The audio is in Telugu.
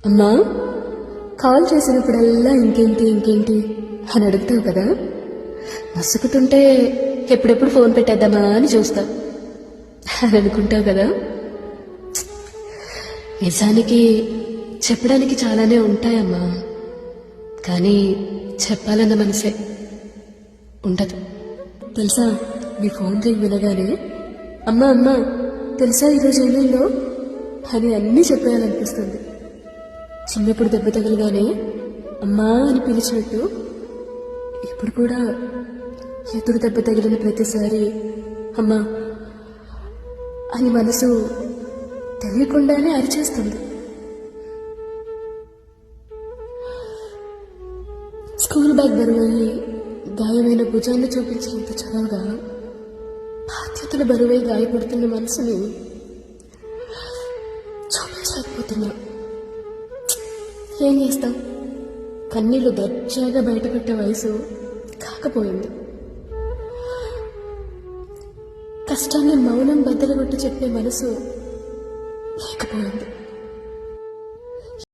అమ్మా, కాల్ చేసినప్పుడల్లా ఇంకేంటి ఇంకేంటి అని అడుగుతావు కదా. నసుకుతుంటే ఎప్పుడెప్పుడు ఫోన్ పెట్టేద్దామా అని చూస్తావు అని అనుకుంటావు కదా. నిజానికి చెప్పడానికి చాలానే ఉంటాయమ్మా, కానీ చెప్పాలన్న మనసే ఉండదు. తెలుసా, మీ ఫోన్ రింగ్ వినగానే అమ్మా అమ్మా తెలుసా ఈరోజు ఏమైందో అని అన్నీ చెప్పేయాలనిపిస్తుంది. చిన్నప్పుడు దెబ్బ తగలగానే అమ్మా అని పిలిచినట్టు ఇప్పుడు కూడా ఎదురు దెబ్బ తగిలిన ప్రతిసారి అమ్మా అని మనసు తెలియకుండానే అరిచేస్తుంది. స్కూల్ బ్యాగ్ బరువయ్యి గాయమైన భుజాన్ని చూపించినంత చదవగా బాధ్యతల బరువై గాయపడుతున్న మనసుని చూపించలేకపోతున్నా. ఏం చేస్తాం, కన్నీళ్లు దర్జాగా బయటపెట్టే వయసు కాకపోయింది. కష్టాన్ని మౌనం బద్దలు కొట్టి చెప్పే మనసు లేకపోయింది.